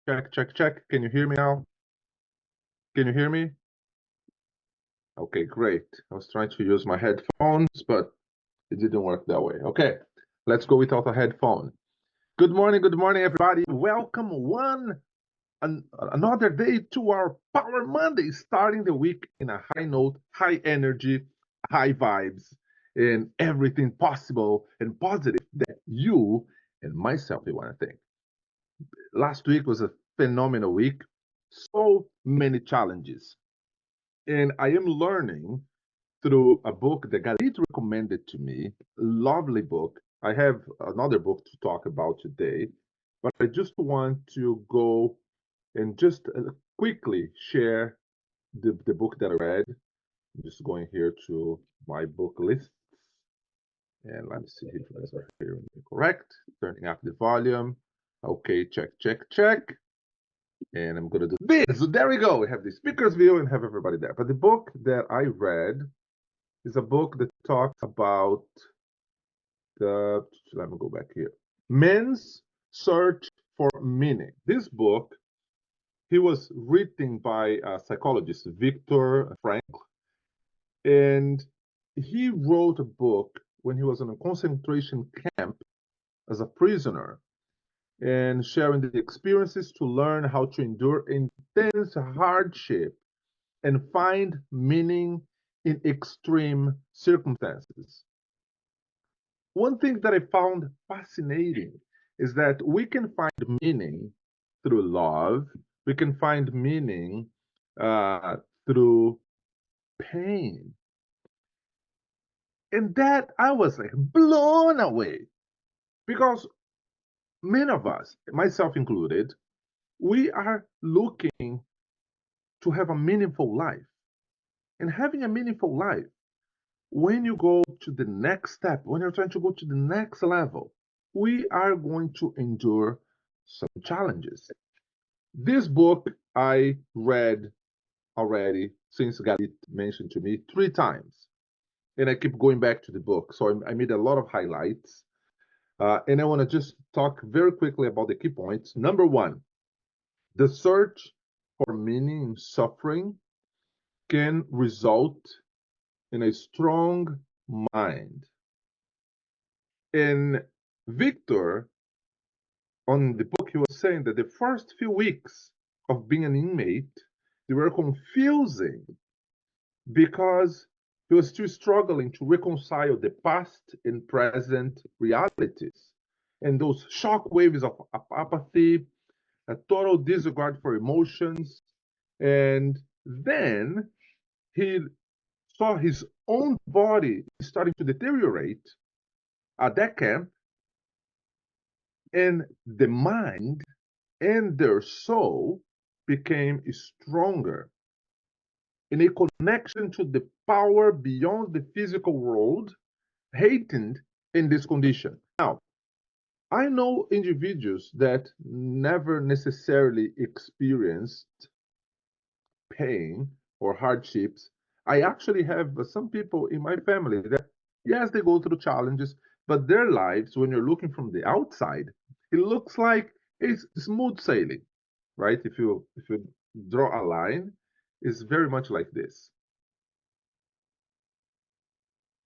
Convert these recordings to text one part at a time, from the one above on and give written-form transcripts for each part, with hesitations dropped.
Check, check, check. Can you hear me now? Can you hear me? Okay, great. I was trying to use my headphones, but it didn't work that way. Okay, let's go without a headphone. Good morning, everybody. Welcome another day to our Power Monday, starting the week in a high note, high energy, high vibes, and everything possible and positive that you and myself want to think. Last week was a phenomenal week. So many challenges. And I am learning through a book that Galit recommended to me. Lovely book. I have another book to talk about today, but I just want to go and just quickly share the book that I read. I'm just going here to my book lists. And let me see if you guys are hearing me correct. Turning up the volume. Okay, check, check, check. And I'm going to do this. So there we go. We have the speaker's view and have everybody there. But the book that I read is a book that talks about let me go back here. Men's Search for Meaning. This book, he was written by a psychologist, Viktor Frankl, and he wrote a book when he was in a concentration camp as a prisoner and sharing the experiences to learn how to endure intense hardship and find meaning in extreme circumstances. One thing that I found fascinating is that we can find meaning through love, we can find meaning uh, through pain. And that I was like blown away because many of us, myself included, we are looking to have a meaningful life. And having a meaningful life, when you go to the next step, when you're trying to go to the next level, we are going to endure some challenges. This book I read already since Galit mentioned to me 3 times, and I keep going back to the book. So I made a lot of highlights, and I want to just talk very quickly about the key points. Number one, the search for meaning in suffering can result in a strong mind. And Victor, on the book, he was saying that the first few weeks of being an inmate, they were confusing because he was still struggling to reconcile the past and present realities. And those shock waves of apathy, a total disregard for emotions. And then he saw his own body starting to deteriorate at that camp, and the mind and their soul became stronger in a connection to the power beyond the physical world, heightened in this condition. Now, I know individuals that never necessarily experienced pain or hardships. I actually have some people in my family that, yes, they go through challenges, but their lives, when you're looking from the outside, it looks like it's smooth sailing, right? If you draw a line, it's very much like this.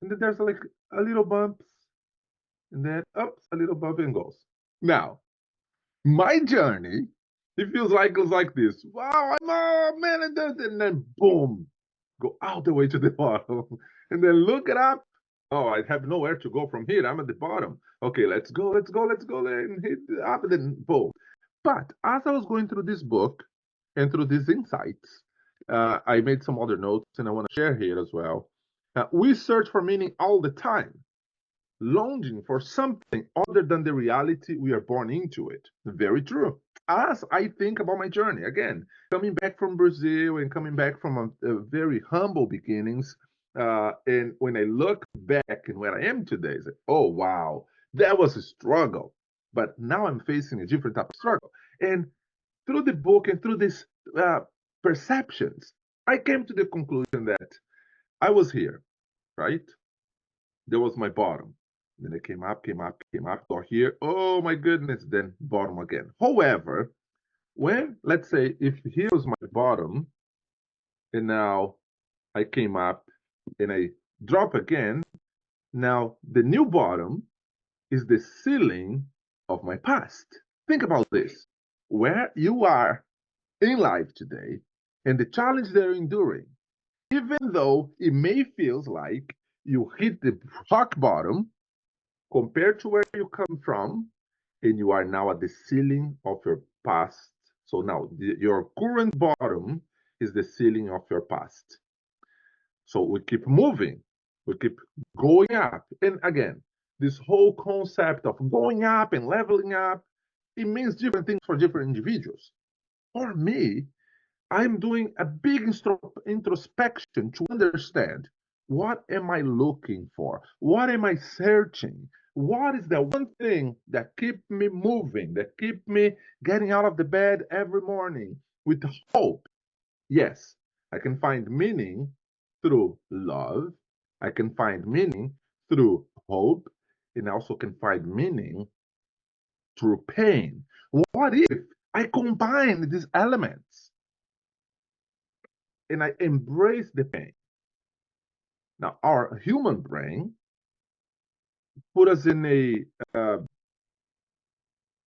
And then there's like a little bumps, and then ups, a little bump and goes. Now, my journey, it feels like it was like this. Wow, I'm man, and then boom, go all the way to the bottom, and then look it up. Oh, I have nowhere to go from here. I'm at the bottom. Okay, let's go, let's go, let's go, and hit up, and then boom. But as I was going through this book and through these insights, I made some other notes, and I want to share here as well. We search for meaning all the time, longing for something other than the reality we are born into it. Very true. As I think about my journey, again, coming back from Brazil and coming back from a very humble beginnings, and when I look back and where I am today, I say, oh, wow, that was a struggle. But now I'm facing a different type of struggle. And through the book and through these perceptions, I came to the conclusion that I was here, right? There was my bottom. Then it came up, came up, came up, got here. Oh my goodness, then bottom again. However, When, let's say, if here's my bottom, and now I came up and I drop again, now the new bottom is the ceiling of my past. Think about this. Where you are in life today and the challenge they're enduring, even though it may feel like you hit the rock bottom compared to where you come from, and you are now at the ceiling of your past. So now your current bottom is the ceiling of your past. So we keep moving, we keep going up. And again, this whole concept of going up and leveling up, it means different things for different individuals. For me, I'm doing a big introspection to understand what am I looking for? What am I searching? What is the one thing that keep me moving, that keep me getting out of the bed every morning with hope? Yes, I can find meaning through love. I can find meaning through hope, and I also can find meaning through pain. What if I combine these elements and I embrace the pain? Now, our human brain put us in a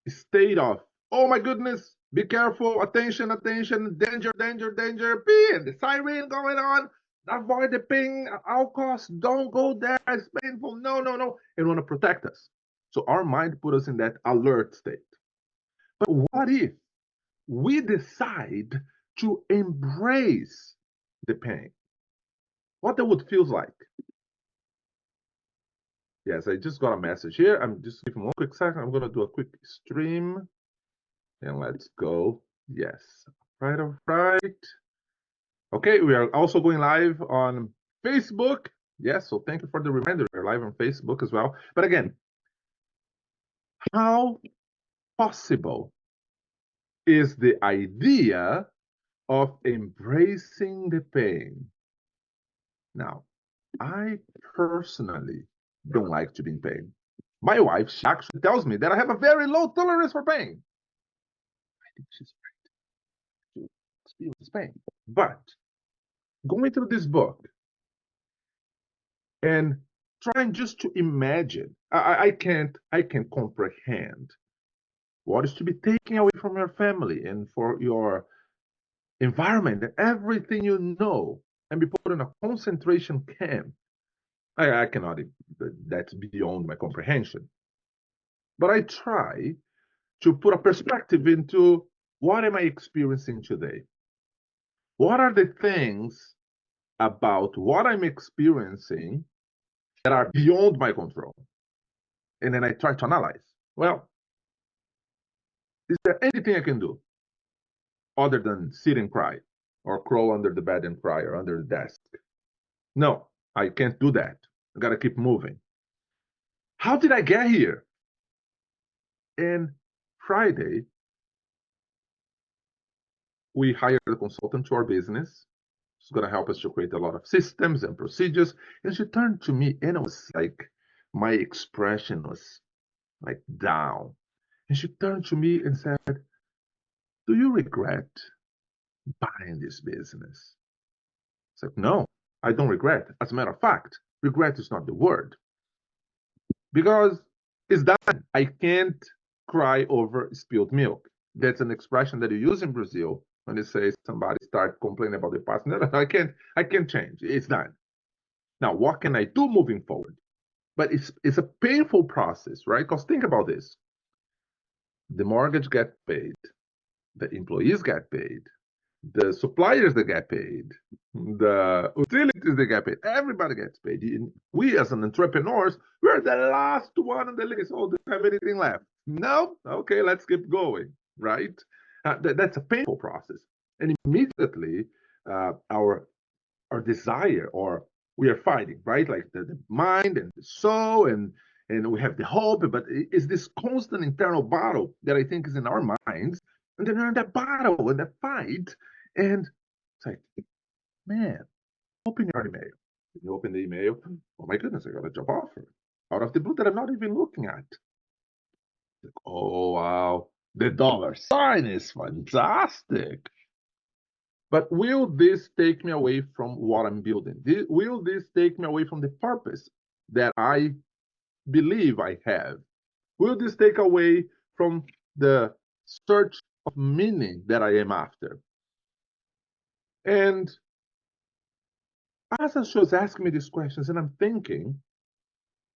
state of, oh my goodness, be careful, attention, attention, danger, danger, danger, and the siren going on, avoid the pain at all costs, don't go there, it's painful, no, no, no, and want to protect us. So our mind put us in that alert state. But what if we decide to embrace the pain? What that would feel like? Yes, I just got a message here. I'm just giving one quick second. I'm going to do a quick stream. And let's go. Yes. Right, all right. Okay, we are also going live on Facebook. Yes, so thank you for the reminder. We're live on Facebook as well. But again, how possible is the idea of embracing the pain? Now, I personally don't like to be in pain. My wife, she actually tells me that I have a very low tolerance for pain. I think she's right to experience pain. But going through this book and trying just to imagine, I can't comprehend what is to be taken away from your family and for your environment and everything you know and be put in a concentration camp. I cannot, that's beyond my comprehension. But I try to put a perspective into what am I experiencing today? What are the things about what I'm experiencing that are beyond my control? And then I try to analyze. Well, is there anything I can do other than sit and cry or crawl under the bed and cry or under the desk? No, I can't do that. I got to keep moving. How did I get here? And Friday, we hired a consultant to our business. She's going to help us to create a lot of systems and procedures. And she turned to me and it was like my expression was like down. And she turned to me and said, do you regret buying this business? It's like, no, I don't regret. As a matter of fact, regret is not the word because it's done. I can't cry over spilled milk. That's an expression that you use in Brazil when they say somebody start complaining about the past. No, I can't change. It's done. Now, what can I do moving forward? But it's a painful process, right? Because think about this. The mortgage get paid, the employees get paid, the suppliers that get paid, the utilities that get paid, everybody gets paid. We as an entrepreneurs, we're the last one on the list. Oh, do you have anything left? No? Okay, let's keep going, right? That's a painful process. And immediately our desire or we are fighting, right? Like the mind and the soul and we have the hope, but it's this constant internal battle that I think is in our minds. And then we're in that battle and that fight. And it's like, man, open your email. You open the email, oh my goodness, I got a job offer out of the blue that I'm not even looking at. Like, oh wow. The dollar sign is fantastic. But will this take me away from what I'm building? Will this take me away from the purpose that I believe I have? Will this take away from the search of meaning that I am after? And as I was asking me these questions, and I'm thinking,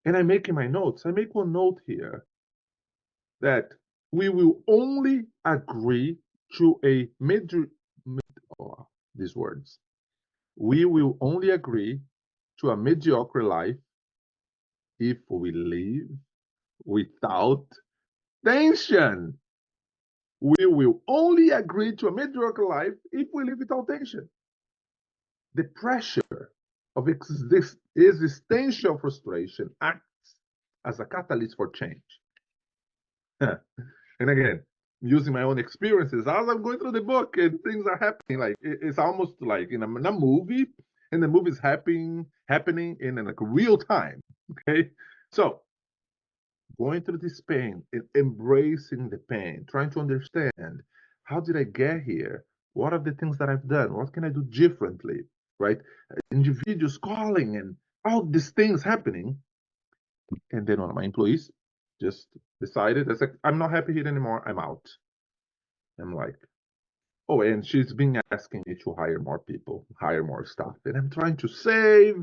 and I'm making my notes, I make one note here that we will only agree to a these words. We will only agree to a mediocre life if we live without tension. We will only agree to a mediocre life if we live without tension. The pressure of existential frustration acts as a catalyst for change. And again, using my own experiences, as I'm going through the book and things are happening, like it's almost like in a movie, and the movie is happening in like real time. Okay, so going through this pain, embracing the pain, trying to understand how did I get here? What are the things that I've done? What can I do differently? Right? Individuals calling and all these things happening. And then one of my employees just decided, I said, I'm not happy here anymore. I'm out. I'm like, oh, and she's been asking me to hire more people, hire more staff. And I'm trying to save,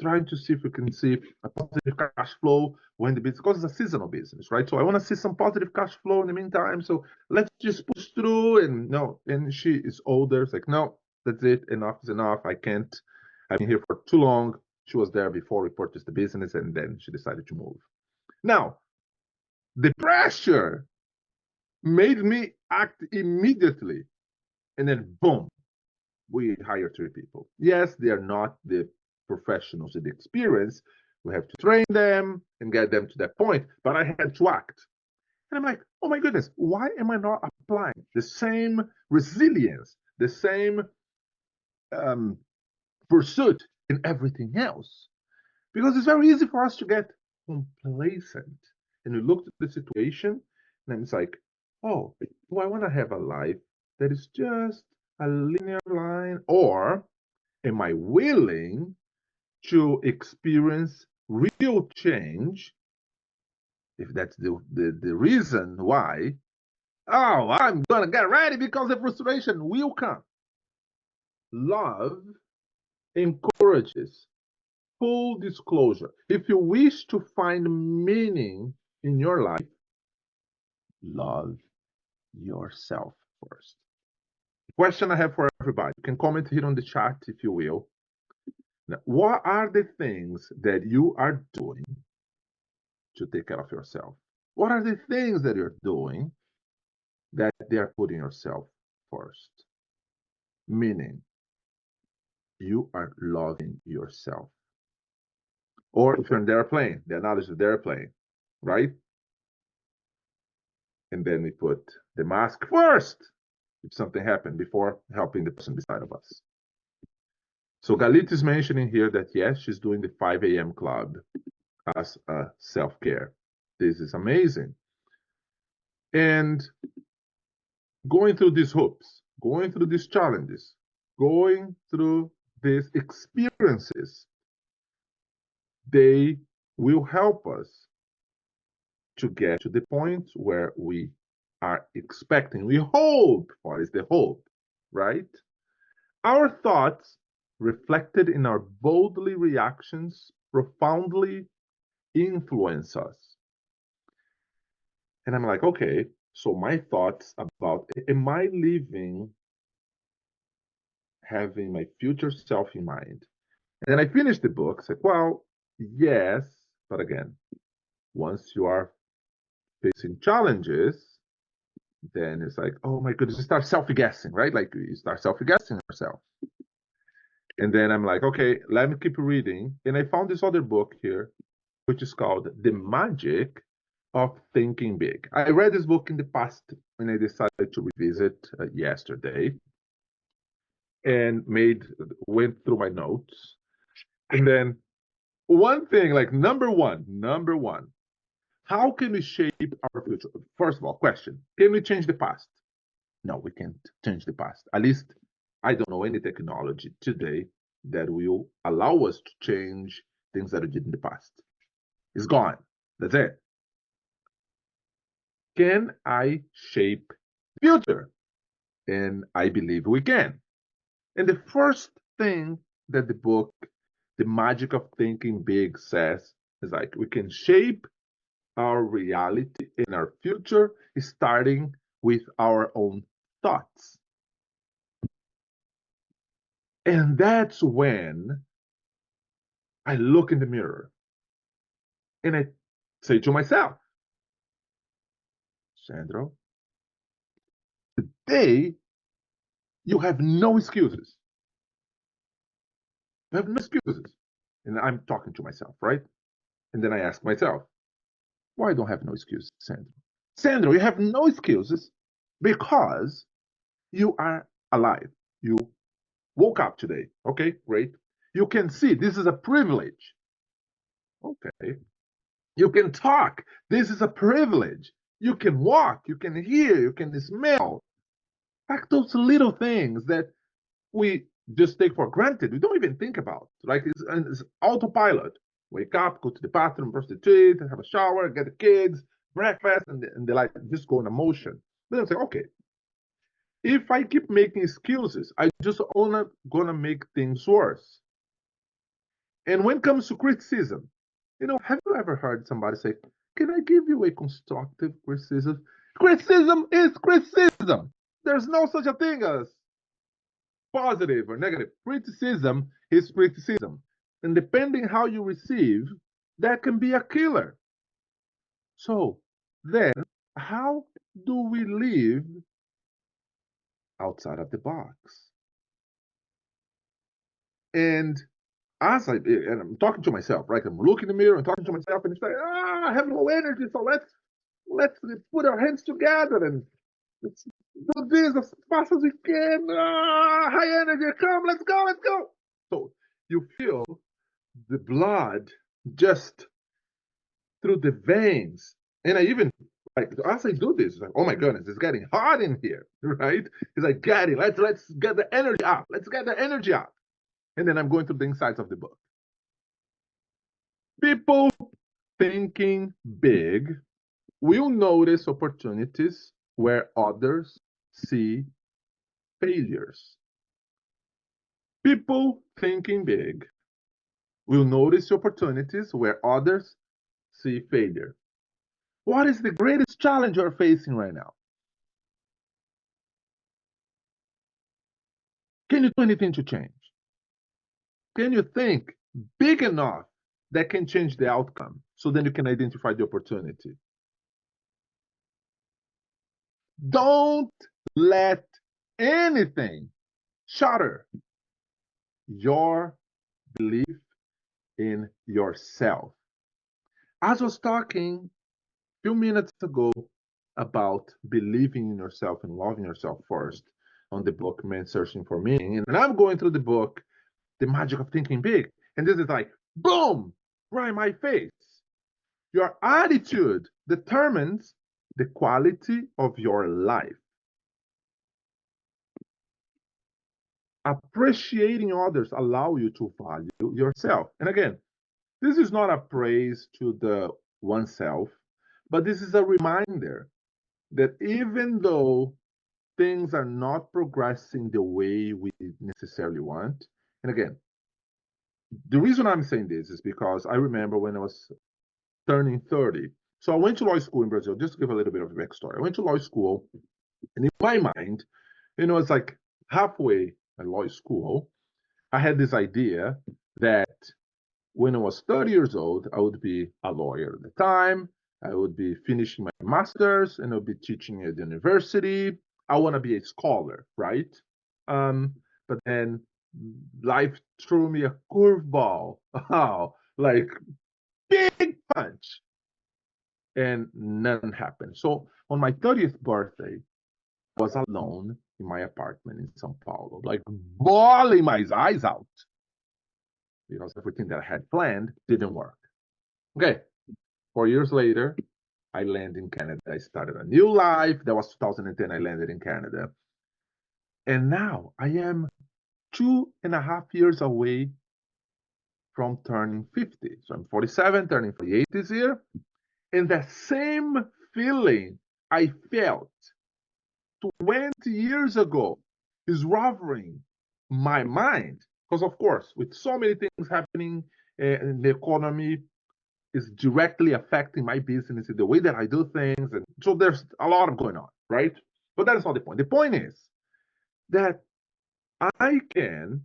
trying to see if we can see a positive cash flow when the business, because it's a seasonal business, right? So I want to see some positive cash flow in the meantime. So let's just push through. And no, and she is older. It's like, no, that's it. Enough is enough. I can't. I've been here for too long. She was there before we purchased the business, and then she decided to move. Now, the pressure made me act immediately. And then, boom, we hire 3 people. Yes, they are not the professionals with experience. We have to train them and get them to that point, but I had to act. And I'm like, oh my goodness, why am I not applying the same resilience, the same pursuit in everything else? Because it's very easy for us to get complacent. And we look at the situation, and it's like, oh, do I want to have a life that is just a linear line? Or am I willing to experience real change? If that's the reason why, oh, I'm going to get ready because the frustration will come. Love encourages full disclosure. If you wish to find meaning in your life, love yourself first. The question I have for everybody, you can comment here on the chat if you will. Now, what are the things that you are doing to take care of yourself? What are the things that you're doing that they are putting yourself first? Meaning, you are loving yourself. Or if you're in the airplane, the analogy of the airplane, right? And then we put the mask first if something happened before helping the person beside of us. So Galit is mentioning here that yes, she's doing the 5 a.m. club as a self-care. This is amazing. And going through these hoops, going through these challenges, going through these experiences, they will help us to get to the point where we are expecting. We hope for is the hope, right? Our thoughts reflected in our bodily reactions profoundly influence us. And I'm like, okay, so my thoughts about, am I living having my future self in mind? And then I finished the book. It's like, well, yes, but again, once you are facing challenges, then it's like, oh my goodness, you start self-guessing, right? Like you start self-guessing yourself. And then I'm like, okay, let me keep reading. And I found this other book here, which is called The Magic of Thinking Big. I read this book in the past and I decided to revisit yesterday and went through my notes. And then one thing, like number one, How can we shape our future? First of all, question, can we change the past? No, we can't change the past. At least I don't know any technology today that will allow us to change things that we did in the past. It's gone. That's it. Can I shape the future? And I believe we can. And the first thing that the book, The Magic of Thinking Big, says is like we can shape our reality and our future starting with our own thoughts. And that's when I look in the mirror and I say to myself, Sandro, today you have no excuses. You have no excuses. And I'm talking to myself, right? And then I ask myself, why I don't have no excuses, Sandro? Sandro, you have no excuses because you are alive. You woke up today. Okay, great. You can see this is a privilege. Okay. You can talk. This is a privilege. You can walk. You can hear. You can smell. Like those little things that we just take for granted. We don't even think about. Like it's autopilot. Wake up, go to the bathroom, brush the teeth, have a shower, get the kids, breakfast, and they like just go in emotion. Then I'm saying, okay, if I keep making excuses, I just only gonna make things worse. And when it comes to criticism, have you ever heard somebody say, "Can I give you a constructive criticism?" Criticism is criticism. There's no such a thing as positive or negative. Criticism is criticism. And depending how you receive, that can be a killer. So then, how do we live outside of the box? And and I'm talking to myself, right? I'm looking in the mirror and talking to myself and saying, I have no energy, so let's put our hands together and let's do this as fast as we can. High energy, come, let's go, let's go. So you feel the blood just through the veins. And I even, like, as I do this, like, oh my goodness, it's getting hot in here, right? It's like, let's get the energy up. Let's get the energy up. And then I'm going through the insides of the book. People thinking big will notice opportunities where others see failures. People thinking big will notice opportunities where others see failure. What is the greatest challenge you're facing right now? Can you do anything to change? Can you think big enough that can change the outcome so then you can identify the opportunity? Don't let anything shatter your belief in yourself. As I was talking a few minutes ago about believing in yourself and loving yourself first on the book Man Searching for Meaning, and I'm going through the book The Magic of Thinking Big, and this is like boom right in my face. Your attitude determines the quality of your life. Appreciating others allow you to value yourself. And again, this is not a praise to the oneself, but this is a reminder that even though things are not progressing the way we necessarily want, and again, the reason I'm saying this is because I remember when I was turning 30. So I went to law school in Brazil, just to give a little bit of a backstory. I went to law school, and in my mind, it's like halfway at law school, I had this idea that when I was 30 years old, I would be a lawyer at the time. I would be finishing my master's and I would be teaching at the university. I want to be a scholar, right? But then life threw me a curveball. Oh, like big punch. And none happened. So on my 30th birthday, I was alone in my apartment in Sao Paulo, like bawling my eyes out because everything that I had planned didn't work. Okay, 4 years later, I landed in Canada. I started a new life. That was 2010. I landed in Canada. And now I am 2.5 years away from turning 50. So I'm 47, turning 48 this year. And the same feeling I felt 20 years ago is rovering my mind. Because, of course, with so many things happening in the economy, is directly affecting my business, the way that I do things. And so there's a lot of going on, right? But that is not the point. The point is that I can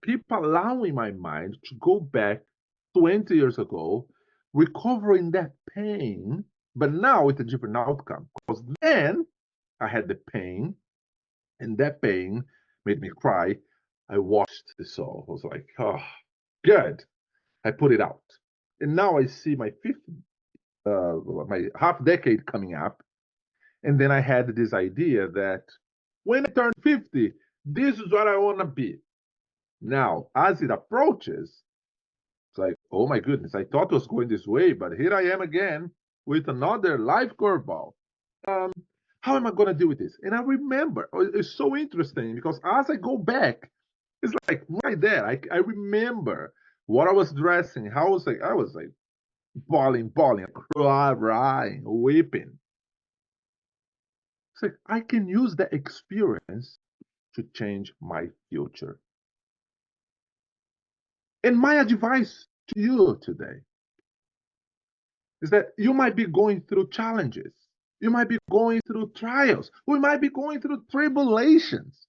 keep allowing my mind to go back 20 years ago, recovering that pain, but now with a different outcome. Because then I had the pain, and that pain made me cry. I washed the soul. I was like, oh, good. I put it out. And now I see my my half decade coming up. And then I had this idea that when I turn 50, this is what I want to be. Now, as it approaches, it's like, oh my goodness, I thought it was going this way, but here I am again with another life curveball. How am I going to deal with this? And I remember, it's so interesting because as I go back, it's like right there, I remember what I was dressing, how I was like bawling, crying, weeping. It's like I can use that experience to change my future. And my advice to you today is that you might be going through challenges. You might be going through trials. We might be going through tribulations.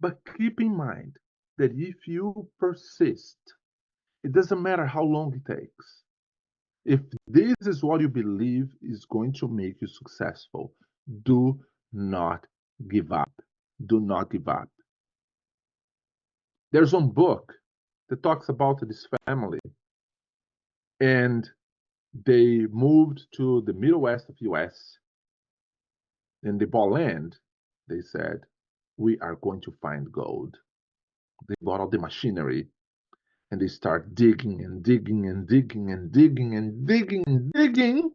But keep in mind that if you persist, it doesn't matter how long it takes. If this is what you believe is going to make you successful, do not give up. Do not give up. There's one book that talks about this family, and they moved to the Middle West of US. And they bought land. They said, we are going to find gold. They bought all the machinery, and they start digging and digging and digging and digging and digging and digging.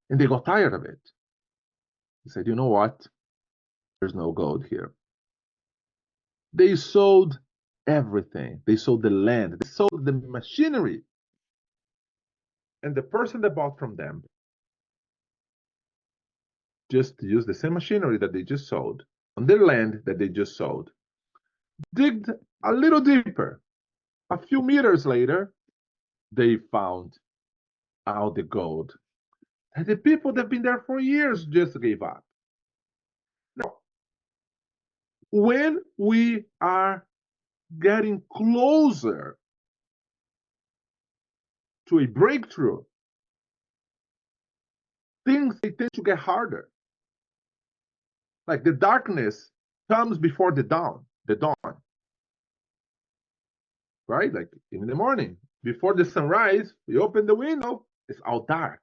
And they got tired of it. They said, you know what? There's no gold here. They sold everything. They sold the land. They sold the machinery. And the person that bought from them just used the same machinery that they just sold on their land that they just sold. Digged a little deeper. A few meters later, they found all the gold. And the people that have been there for years just gave up. Now, when we are getting closer to a breakthrough, things they tend to get harder. Like the darkness comes before the dawn, right? Like in the morning, before the sunrise, we open the window, it's all dark.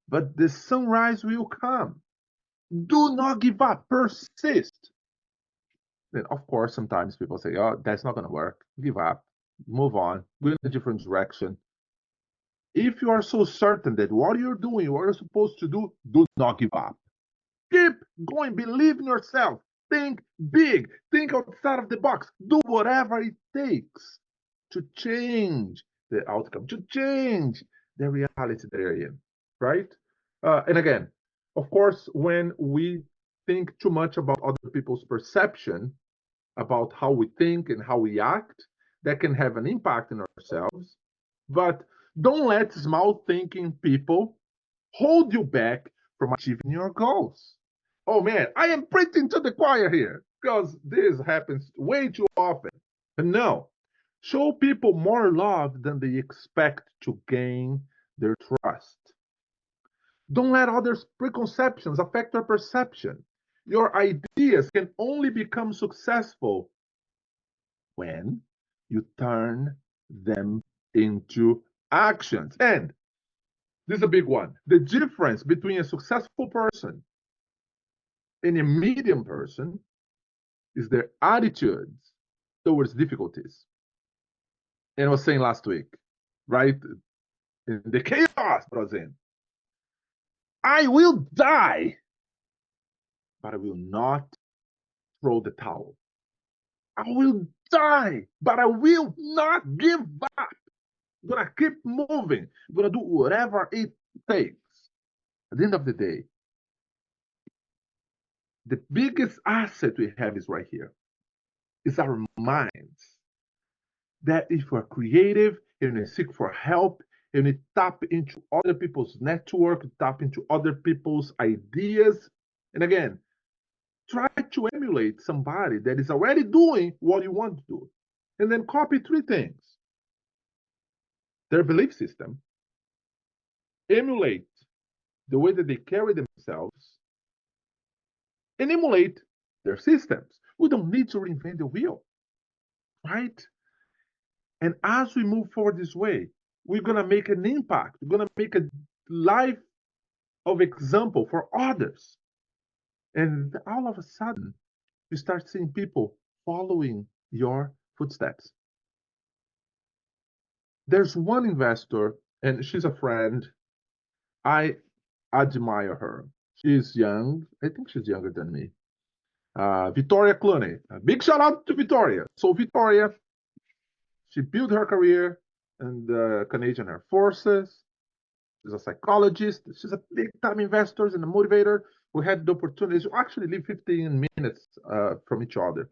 But the sunrise will come. Do not give up, persist. Then, of course, sometimes people say, oh, that's not going to work. Give up, move on, go in a different direction. If you are so certain that what you're doing, what you're supposed to do, do not give up. Keep going, believe in yourself, think big, think outside of the box, do whatever it takes to change the outcome, to change the reality that you're in, right? And again, of course, when we think too much about other people's perception about how we think and how we act, that can have an impact in ourselves. But don't let small thinking people hold you back from achieving your goals. Oh man, I am preaching to the choir here because this happens way too often. But no, show people more love than they expect to gain their trust. Don't let others' preconceptions affect your perception. Your ideas can only become successful when you turn them into actions. And this is a big one. The difference between a successful person and a medium person is their attitudes towards difficulties. And I was saying last week, right? in the chaos that I was in. I will die, but I will not throw the towel. I will die, but I will not give up. I'm gonna keep moving. I'm gonna do whatever it takes. At the end of the day, the biggest asset we have is right here. It's our minds. That if we're creative and we seek for help and we tap into other people's network, tap into other people's ideas, and again, try to emulate somebody that is already doing what you want to do. And then copy three things: their belief system, emulate the way that they carry themselves, and emulate their systems. We don't need to reinvent the wheel, right? And as we move forward this way, we're going to make an impact. We're going to make a life of example for others. And all of a sudden, you start seeing people following your footsteps. There's one investor, and she's a friend. I admire her. She's young. I think she's younger than me. Victoria Clooney. A big shout out to Victoria. So Victoria, she built her career in the Canadian Air Forces. She's a psychologist. She's a big time investor and a motivator. We had the opportunity to actually live 15 minutes from each other.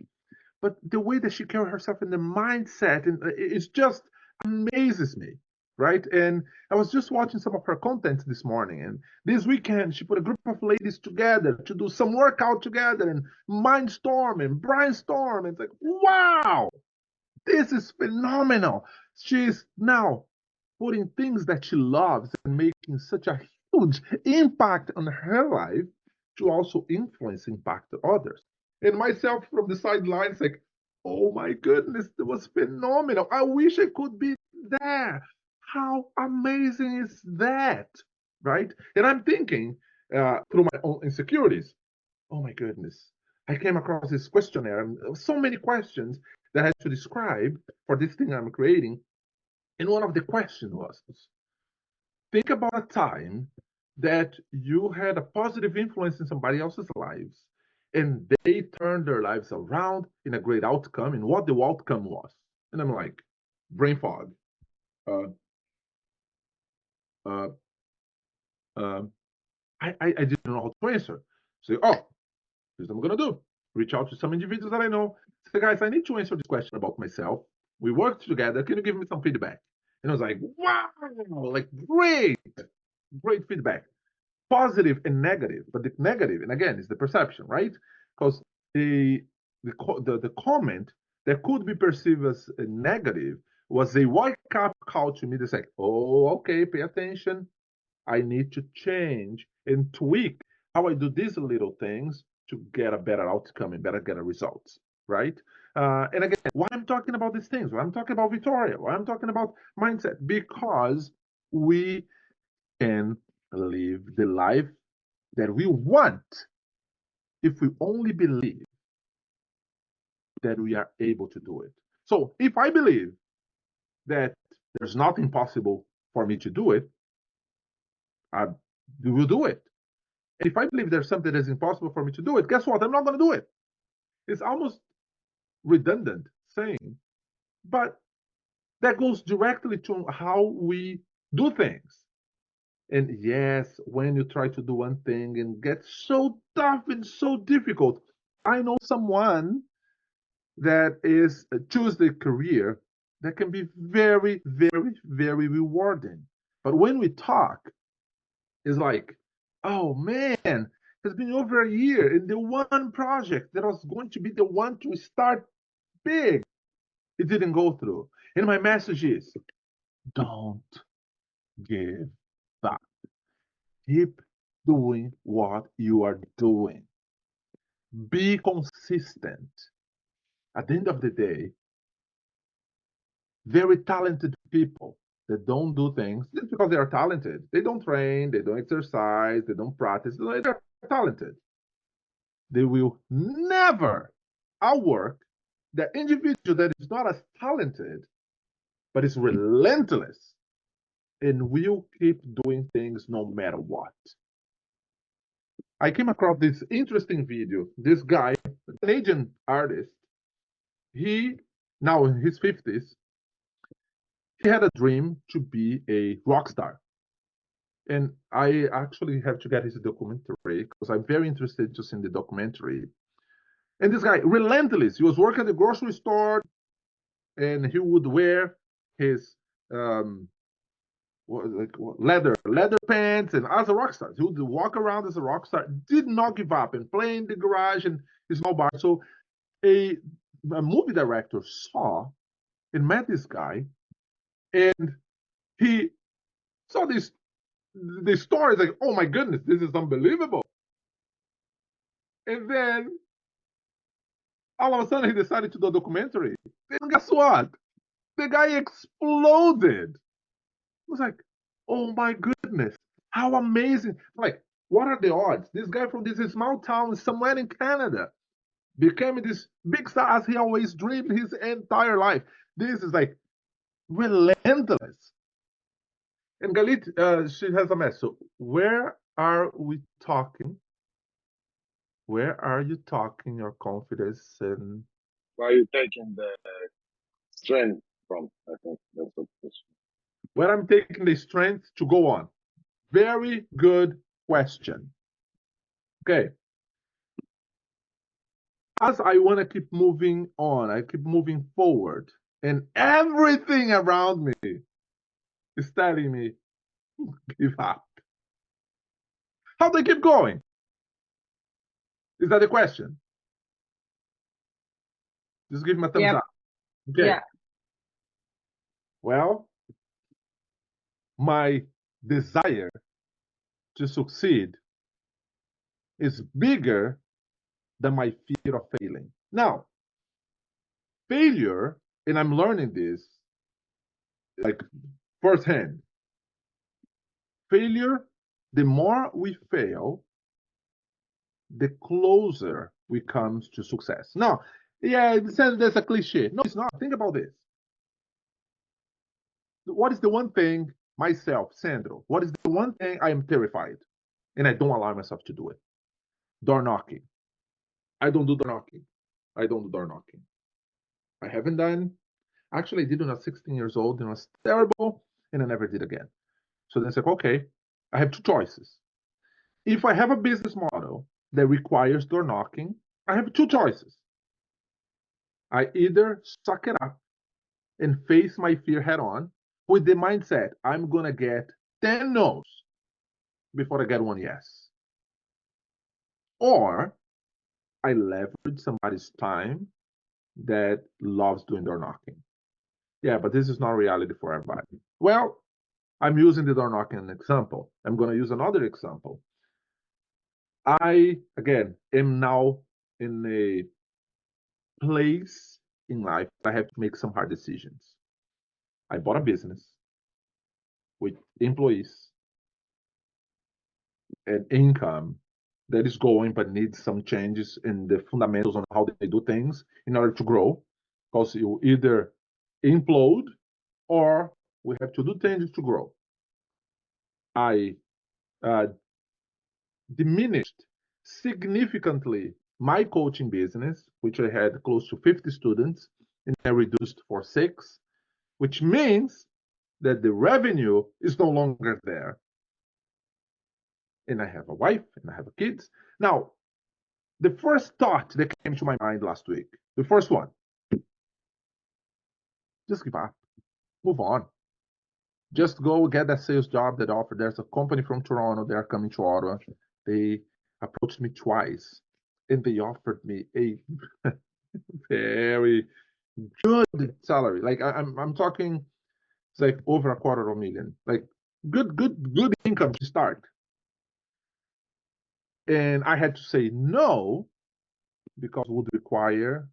But the way that she carries herself and the mindset, and it just amazes me, right? And I was just watching some of her content this morning, and this weekend she put a group of ladies together to do some workout together and mindstorm and brainstorm. It's like, wow, this is phenomenal. She's now putting things that she loves and making such a huge impact on her life to also influence, impact others. And myself from the sidelines, like, oh my goodness, that was phenomenal. I wish I could be there. How amazing is that? Right? And I'm thinking through my own insecurities, oh my goodness. I came across this questionnaire and so many questions that I had to describe for this thing I'm creating. And one of the questions was, think about a time that you had a positive influence in somebody else's lives and they turned their lives around in a great outcome and what the outcome was. And I'm like, brain fog. Uh, uh, uh, I didn't know how to answer. So, oh, here's what I'm going to do. Reach out to some individuals that I know. Say, guys, I need to answer this question about myself. We worked together. Can you give me some feedback? And I was like, wow, like great feedback, positive and negative. But the negative, and again, is the perception, right? Because the comment that could be perceived as a negative was a wake up call to me to say, oh, okay, pay attention. I need to change and tweak how I do these little things to get a better outcome and better get a results, right? And again, why I'm talking about these things, why I'm talking about Victoria, why I'm talking about mindset, because we can live the life that we want if we only believe that we are able to do it. So if I believe that there's nothing possible for me to do it, I will do it. And if I believe there's something that's impossible for me to do it, guess what? I'm not going to do it. It's almost redundant saying, but that goes directly to how we do things. And yes, when you try to do one thing and get so tough and so difficult, I know someone that is choose the career that can be very, very, very rewarding. But when we talk, it's like, oh man, it's been over a year, and the one project that was going to be the one to start big, it didn't go through. And my message is, don't give up. Keep doing what you are doing. Be consistent. At the end of the day, very talented people that don't do things just because they are talented. They don't train, they don't exercise, they don't practice. They're talented. They will never outwork the individual that is not as talented, but is relentless and will keep doing things no matter what. I came across this interesting video. This guy, a Canadian artist, he now in his 50s, he had a dream to be a rock star. And I actually have to get his documentary because I'm very interested to see the documentary. And this guy, relentless, he was working at the grocery store and he would wear his leather pants, and as a rock star, he would walk around as a rock star, did not give up, and play in the garage and his small bar. So a movie director saw and met this guy, and he saw this story. Like, oh my goodness, this is unbelievable. And then all of a sudden, he decided to do a documentary. And guess what? The guy exploded. It was like, oh my goodness, how amazing. Like, what are the odds? This guy from this small town somewhere in Canada became this big star as he always dreamed his entire life. This is like relentless. And Galit, she has a mess. So where are we talking? Where are you talking your confidence and Where are you taking the strength from? I think that's what it is. where I'm taking the strength to go on? Very good question. Okay. As I want to keep moving on, I keep moving forward, and everything around me is telling me, give up. How do I keep going? Is that the question? Just give me a thumbs up. Okay. Yeah. Well, my desire to succeed is bigger than my fear of failing. Now, failure, and I'm learning this like firsthand. Failure, the more we fail, the closer we come to success. Now, yeah, it says there's a cliche. No, it's not. Think about this. What is the one thing myself, Sandro, what is the one thing I am terrified and I don't allow myself to do it? Door knocking. I don't do door knocking. I don't do door knocking. I haven't done. Actually, I did when I was 16 years old and it was terrible and I never did again. So then I said, okay, I have two choices. If I have a business model that requires door knocking, I have two choices. I either suck it up and face my fear head on with the mindset I'm going to get 10 no's before I get one yes. Or I leverage somebody's time that loves doing door knocking. Yeah, but this is not reality for everybody. Well, I'm using the door knocking as an example. I'm going to use another example. I, again, am now in a place in life I have to make some hard decisions. I bought a business with employees and income that is going but needs some changes in the fundamentals on how they do things in order to grow, because you either implode or we have to do changes to grow. I diminished significantly my coaching business, which I had close to 50 students, and I reduced for 6, which means that the revenue is no longer there. And I have a wife and I have kids. Now, the first thought that came to my mind last week, the first one, just give up, move on. Just go get that sales job that offered. There's a company from Toronto, they're coming to Ottawa. They approached me twice and they offered me a very good salary. Like I'm talking, it's like over $250,000. Like good income to start. And I had to say no because it would require,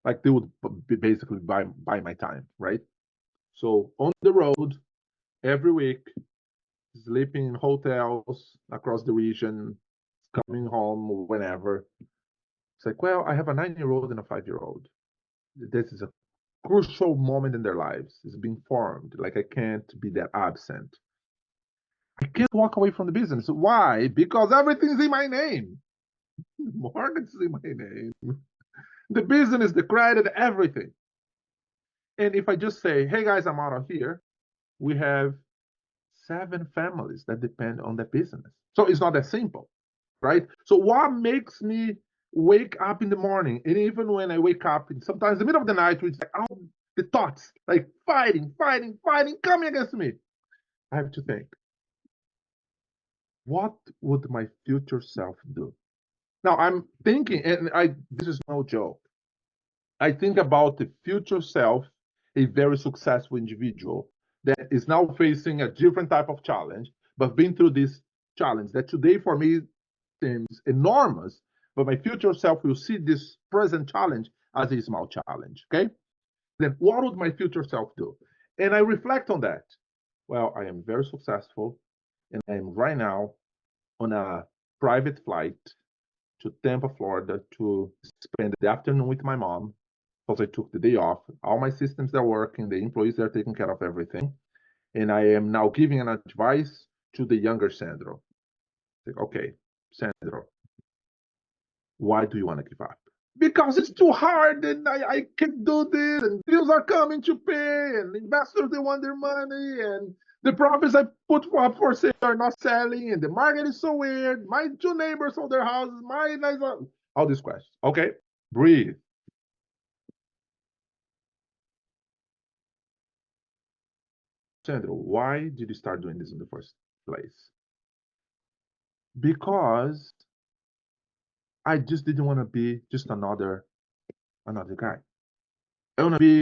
like they would basically buy my time, right? So on the road every week, sleeping in hotels across the region, coming home whenever. It's like, well, I have a 9-year-old and a 5-year-old. This is a crucial moment in their lives is being formed. Like I can't be that absent. I can't walk away from the business. Why? Because everything's in my name. The mortgage is in my name. The business, the credit, everything. And if I just say, hey guys, I'm out of here, we have 7 families that depend on that business. So it's not that simple, right? So what makes me wake up in the morning, and even when I wake up, sometimes in the middle of the night, it's like all the thoughts, like fighting, coming against me. I have to think, what would my future self do? Now I'm thinking, and this is no joke. I think about the future self, a very successful individual that is now facing a different type of challenge, but been through this challenge that today for me seems enormous, but my future self will see this present challenge as a small challenge. Okay? Then what would my future self do? And I reflect on that. Well, I am very successful, and I am right now on a private flight to Tampa, Florida to spend the afternoon with my mom because I took the day off. All my systems are working, the employees are taking care of everything. And I am now giving an advice to the younger Sandro. Like, okay, Sandro, why do you want to give up? Because it's too hard and I can't do this, and bills are coming to pay, and investors, they want their money, and the profits I put up for sale are not selling, and the market is so weird. My 2 neighbors sold their houses, all these questions. Okay, breathe. Sandro, why did you start doing this in the first place? Because I just didn't want to be just another guy. I want to be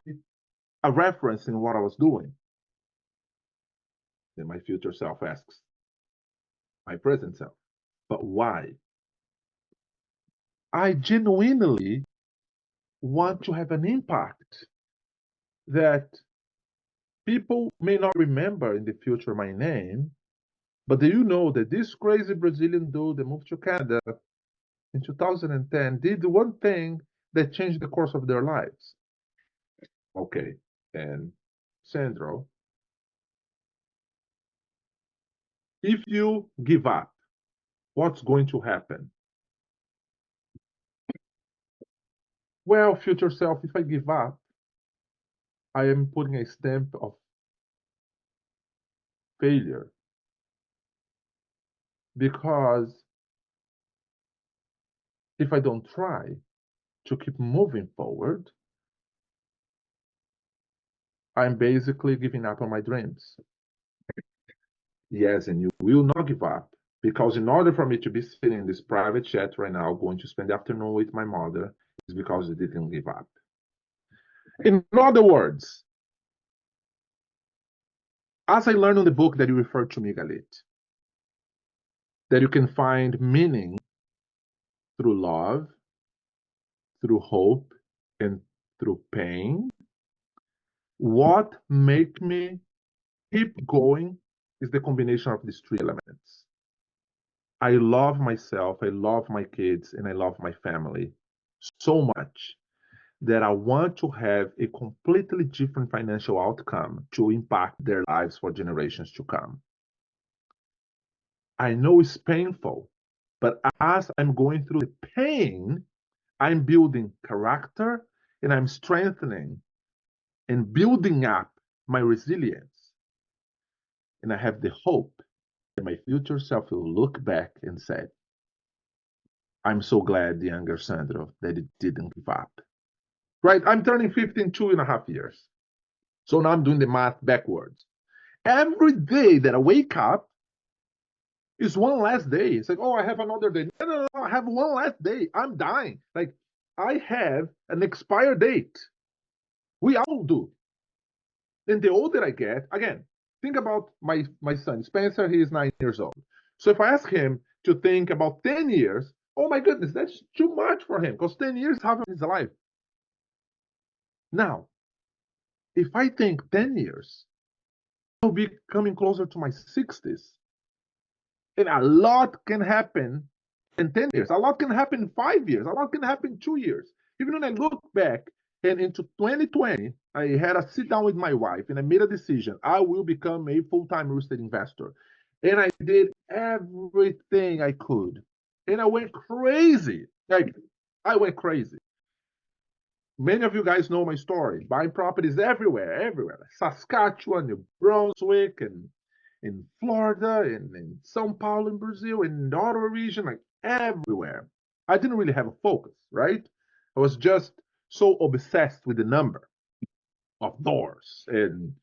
a reference in what I was doing. Then my future self asks my present self, but why? I genuinely want to have an impact that people may not remember in the future my name, but do you know that this crazy Brazilian dude that moved to Canada in 2010 did one thing that changed the course of their lives? Okay, and Sandro, if you give up, what's going to happen? Well, future self, if I give up, I am putting a stamp of failure because if I don't try to keep moving forward, I'm basically giving up on my dreams. Yes, and you will not give up because in order for me to be sitting in this private chat right now, going to spend the afternoon with my mother, is because you didn't give up. In other words, as I learned in the book that you referred to me, Galit, that you can find meaning through love, through hope, and through pain. What make me keep going is the combination of these 3 elements. I love myself, I love my kids, and I love my family so much that I want to have a completely different financial outcome to impact their lives for generations to come. I know it's painful, but as I'm going through the pain, I'm building character and I'm strengthening and building up my resilience. And I have the hope that my future self will look back and say, I'm so glad, the younger Sandro, that it didn't give up. Right? I'm turning 50 in 2.5 years. So now I'm doing the math backwards. Every day that I wake up is one last day. It's like, oh, I have another day. No, I have one last day. I'm dying. Like, I have an expire date. We all do. And the older I get, again, think about my son, Spencer, he is 9 years old. So if I ask him to think about 10 years, oh my goodness, that's too much for him because 10 years half of his life. Now, if I think 10 years, I'll be coming closer to my 60s. And a lot can happen in 10 years. A lot can happen in 5 years. A lot can happen in 2 years. Even when I look back And into 2020, I had a sit down with my wife and I made a decision. I will become a full-time real estate investor. And I did everything I could. And I went crazy. Like, I went crazy. Many of you guys know my story. Buying properties everywhere. Saskatchewan, New Brunswick, and in Florida, and in São Paulo in Brazil, in the Ottawa region, like everywhere. I didn't really have a focus, right? I was just so obsessed with the number of doors and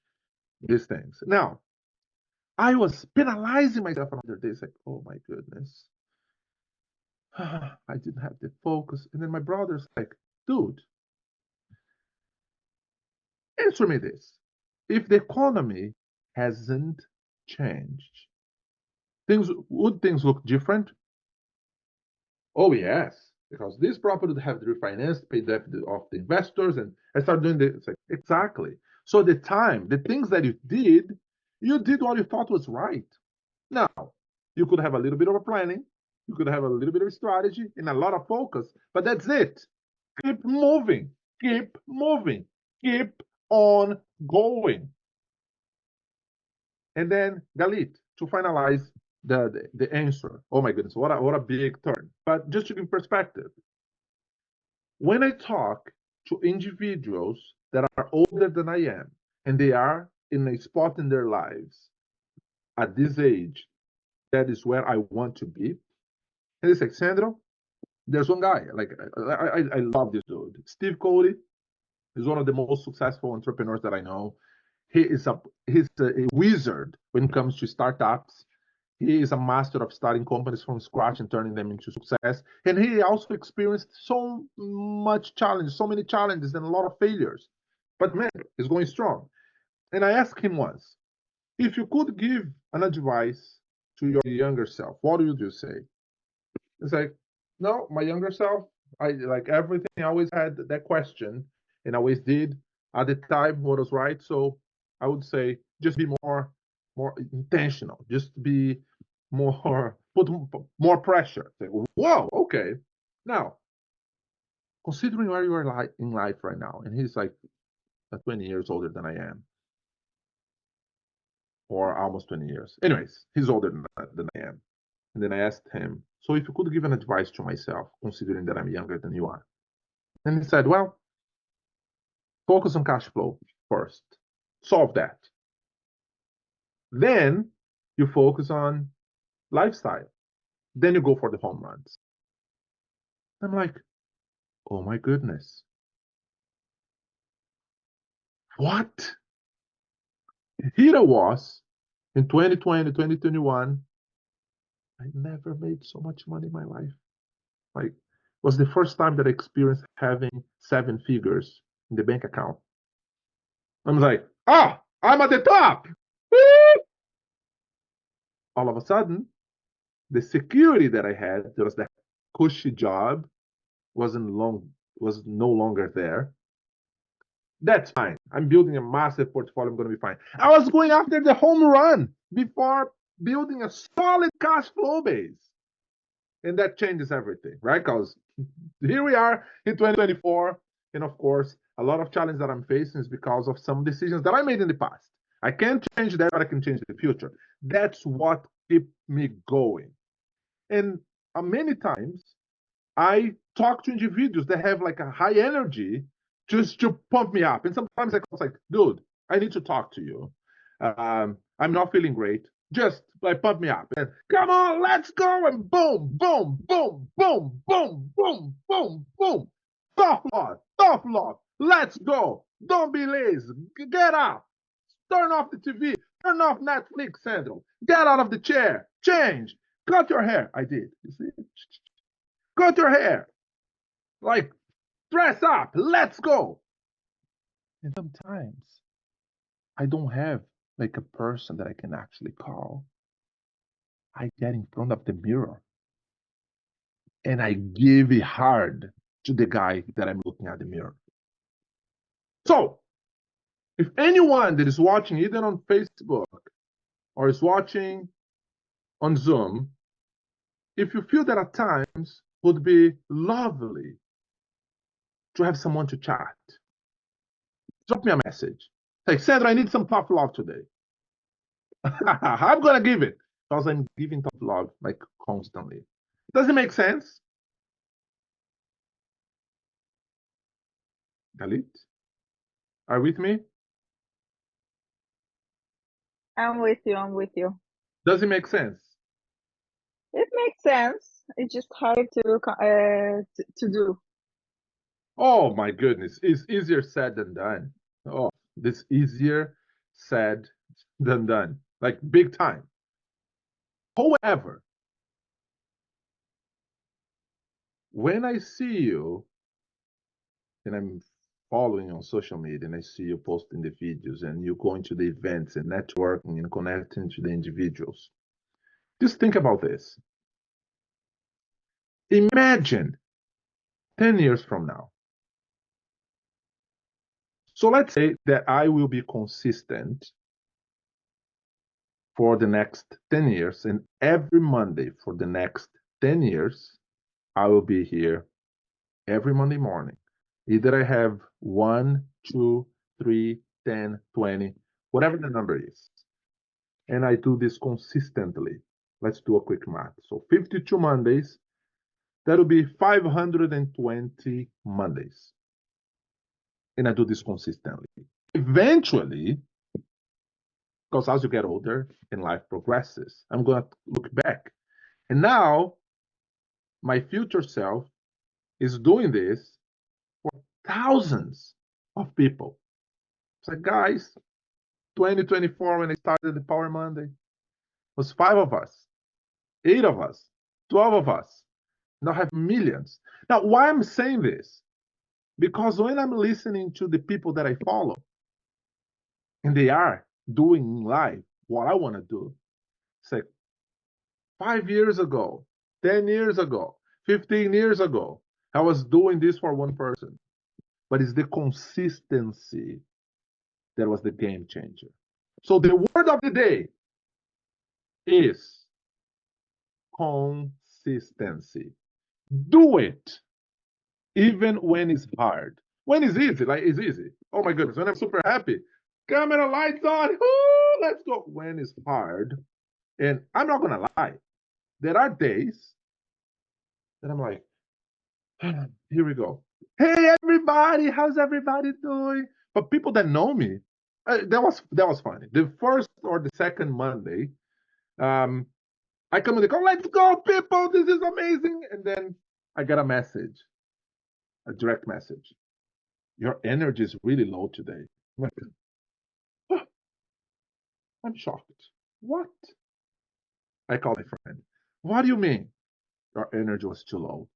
these things. Now, I was penalizing myself another day. It's like, oh my goodness, I didn't have the focus. And then my brother's like, dude, answer me this. If the economy hasn't changed, things look different? Oh yes, because this property would have to refinance, pay debt of the investors, and I started doing this. It's like, exactly. So the things that you did what you thought was right. Now, you could have a little bit of a planning, you could have a little bit of a strategy and a lot of focus, but that's it. Keep moving, keep moving, keep on going. And then Galit, to finalize the answer. Oh my goodness, what a big turn. But just to give perspective, when I talk to individuals that are older than I am, and they are in a spot in their lives at this age, that is where I want to be. And it's like, Sandro, there's one guy, like, I love this dude. Steve Cody is one of the most successful entrepreneurs that I know. He's a wizard when it comes to startups. He is a master of starting companies from scratch and turning them into success. And he also experienced so much challenge, so many challenges and a lot of failures. But man, he's going strong. And I asked him once, if you could give an advice to your younger self, what would you say? It's like, no, my younger self, I like everything. I always had that question and I always did at the time what was right. So I would say just be more intentional, just be more put more pressure. Say, whoa, okay. Now, considering where you are in life right now, and he's like 20 years older than I am, or almost 20 years. Anyways, he's older than I am. And then I asked him, so if you could give an advice to myself, considering that I'm younger than you are. And he said, well, focus on cash flow first, solve that. Then you focus on lifestyle. Then you go for the home runs. I'm like, oh my goodness. What? Here I was in 2020, 2021. I never made so much money in my life. Like, it was the first time that I experienced having 7 figures in the bank account. I'm like, ah, I'm at the top. Woo! All of a sudden, the security that I had, there was that cushy job, was no longer there. That's fine. I'm building a massive portfolio. I'm going to be fine. I was going after the home run before building a solid cash flow base. And that changes everything, right? Because here we are in 2024. And of course, a lot of challenge that I'm facing is because of some decisions that I made in the past. I can't change that, but I can change the future. That's what keeps me going. And many times I talk to individuals that have like a high energy just to pump me up. And sometimes I was like, dude, I need to talk to you. I'm not feeling great. Just like pump me up. And come on, let's go. And boom, boom, boom, boom, boom, boom, boom, boom. Tough love. Let's go. Don't be lazy. Get up. Turn off the TV. Turn off Netflix, Sandro. Get out of the chair. Change. Cut your hair. I did. You see? Cut your hair. Like, dress up. Let's go. And sometimes I don't have like a person that I can actually call. I get in front of the mirror and I give it hard to the guy that I'm looking at the mirror. So, if anyone that is watching either on Facebook or is watching on Zoom, if you feel that at times would be lovely to have someone to chat, drop me a message. Say, Sandra, I need some tough love today. I'm gonna give it because I'm giving tough love like constantly. Does it make sense? Galit, are you with me? I'm with you. I'm with you. Does it make sense? It makes sense. It's just hard to do. Oh my goodness, it's easier said than done. Oh, this easier said than done, like big time. However, when I see you and I'm following on social media and I see you posting the videos and you going to the events and networking and connecting to the individuals, just think about this. Imagine 10 years from now. So let's say that I will be consistent for the next 10 years, and every Monday for the next 10 years, I will be here every Monday morning. Either I have 1, 2, 3, 10, 20, whatever the number is. And I do this consistently. Let's do a quick math. So 52 Mondays, that'll be 520 Mondays. And I do this consistently. Eventually, because as you get older and life progresses, I'm going to look back. And now, my future self is doing this for thousands of people. It's like, guys, 2024, when I started the Power Monday, was 5 of us, 8 of us, 12 of us. Now I have millions. Now, why I'm saying this? Because when I'm listening to the people that I follow, and they are doing in life what I want to do, it's like 5 years ago, 10 years ago, 15 years ago, I was doing this for one person. But it's the consistency that was the game changer. So the word of the day is consistency. Do it even when it's hard. When it's easy, like it's easy. Oh my goodness, when I'm super happy, camera lights on, ooh, let's go. When it's hard, and I'm not gonna lie, there are days that I'm like, here we go. Hey everybody, how's everybody doing? But people that know me, that was funny. The first or the second Monday, I come in the call, let's go, people, this is amazing. And then I get a message, a direct message. Your energy is really low today. I'm like, oh, I'm shocked. What? I call my friend. What do you mean? Your energy was too low.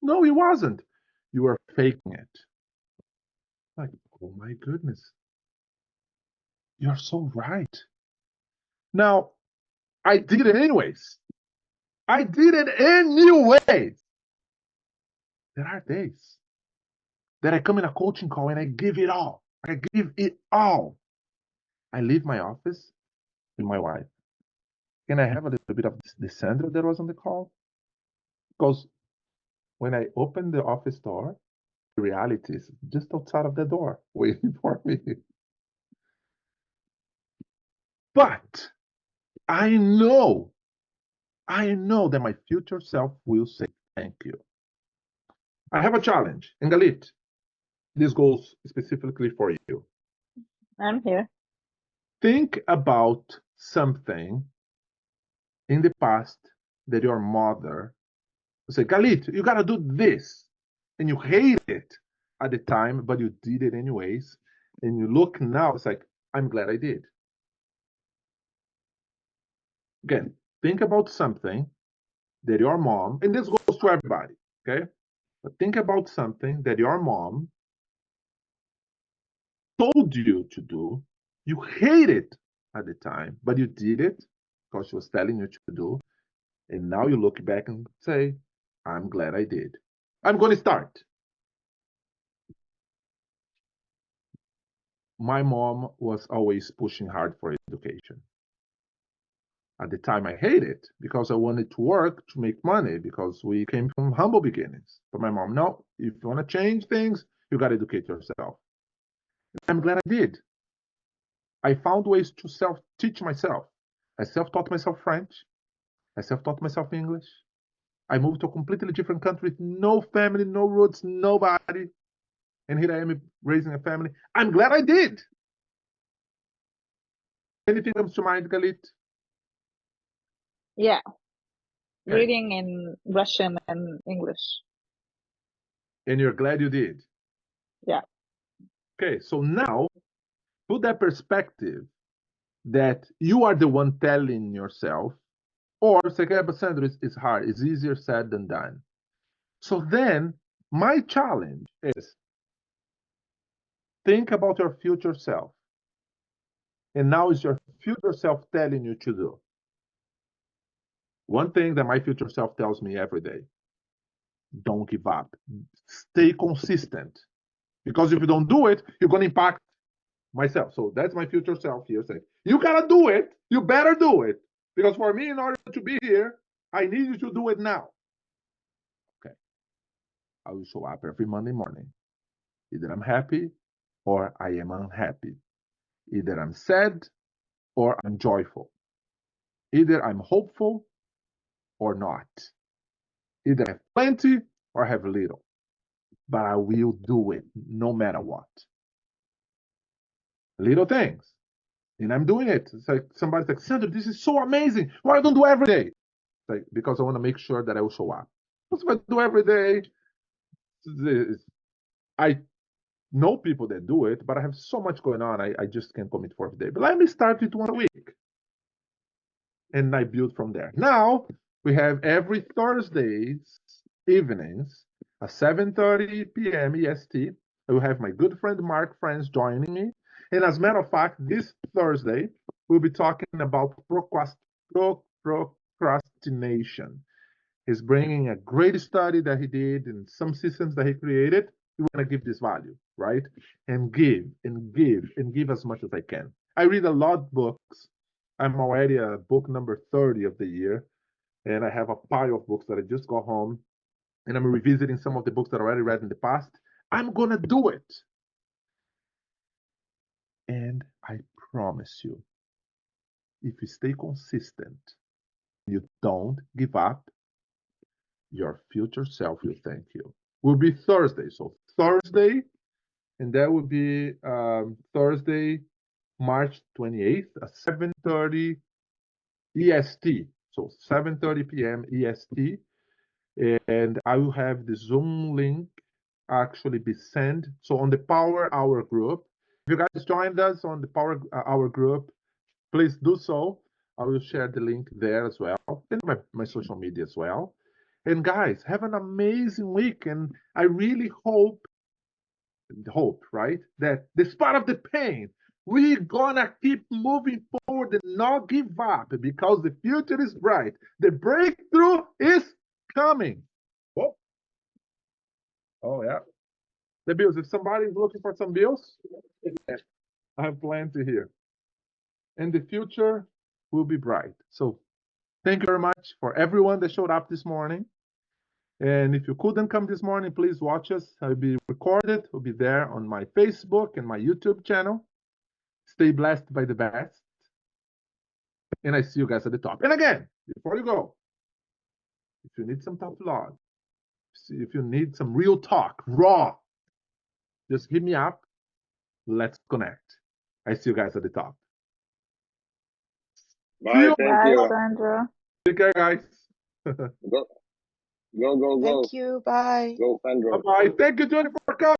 No, it wasn't. You were faking it. I'm like, oh my goodness. You're so right. Now, I did it anyways. I did it anyways. There are days that I come in a coaching call and I give it all. I give it all. I leave my office with my wife. Can I have a little bit of the Sandra that was on the call? Because when I open the office door, the reality is just outside of the door waiting for me. But I know that my future self will say thank you. I have a challenge. And Galit, this goes specifically for you. I'm here. Think about something in the past that your mother say, Galit, you gotta do this. And you hate it at the time, but you did it anyways. And you look now, it's like, I'm glad I did. Again, think about something that your mom, and this goes to everybody, okay? But think about something that your mom told you to do. You hate it at the time, but you did it because she was telling you to do. And now you look back and say, I'm glad I did. I'm going to start. My mom was always pushing hard for education. At the time, I hated it because I wanted to work to make money because we came from humble beginnings. But my mom, no, if you want to change things, you got to educate yourself. I'm glad I did. I found ways to self-teach myself. I self-taught myself French. I self-taught myself English. I moved to a completely different country with no family, no roots, nobody. And here I am raising a family. I'm glad I did. Anything comes to mind, Galit? Yeah, Okay. reading in Russian and English. And you're glad you did. Yeah. Okay, so now put that perspective that you are the one telling yourself, or say, okay, but Sandro, it's hard. It's easier said than done. So then my challenge is think about your future self. And now is your future self telling you to do. One thing that my future self tells me every day: don't give up. Stay consistent. Because if you don't do it, you're going to impact myself. So that's my future self here saying, you got to do it. You better do it. Because for me, in order to be here, I need you to do it now. Okay. I will show up every Monday morning. Either I'm happy or I am unhappy. Either I'm sad or I'm joyful. Either I'm hopeful or not. Either I have plenty or I have little. But I will do it no matter what. Little things. And I'm doing it. It's like somebody's like, Sandro, this is so amazing. Why don't do every day? It's like, because I want to make sure that I will show up. Because if I do every day, I know people that do it, but I have so much going on, I just can't commit for every day. But let me start with 1 a week. And I build from there. Now we have every Thursdays evenings at 7:30 p.m. EST. I will have my good friend Mark Friends joining me. And as a matter of fact, this Thursday, we'll be talking about procrastination. He's bringing a great study that he did and some systems that he created. We want to give this value, right? And give and give and give as much as I can. I read a lot of books. I'm already at book number 30 of the year, and I have a pile of books that I just got home, and I'm revisiting some of the books that I already read in the past. I'm gonna do it. And I promise you, if you stay consistent, you don't give up, your future self will thank you. Will be Thursday. So Thursday, and that will be Thursday, March 28th at 7:30 EST. So 7:30 p.m. EST. And I will have the Zoom link actually be sent. So on the Power Hour group, if you guys joined us on the Power Hour group, please do so. I will share the link there as well, and my social media as well. And guys, have an amazing week. And I really hope, right, that despite of the pain, we're gonna keep moving forward and not give up because the future is bright. The breakthrough is coming. Oh yeah. The bills. If somebody is looking for some bills, I have plenty here. And the future will be bright. So thank you very much for everyone that showed up this morning. And if you couldn't come this morning, please watch us. I'll be recorded. It'll be there on my Facebook and my YouTube channel. Stay blessed by the best. And I see you guys at the top. And again, before you go, if you need some tough love, if you need some real talk, raw, just hit me up. Let's connect. I see you guys at the top. Bye. Thank Bye, you. Sandro. Take care, guys. Go. Go. Thank you. Bye. Go, Sandro. Bye-bye. Thank you, Johnny, for coming.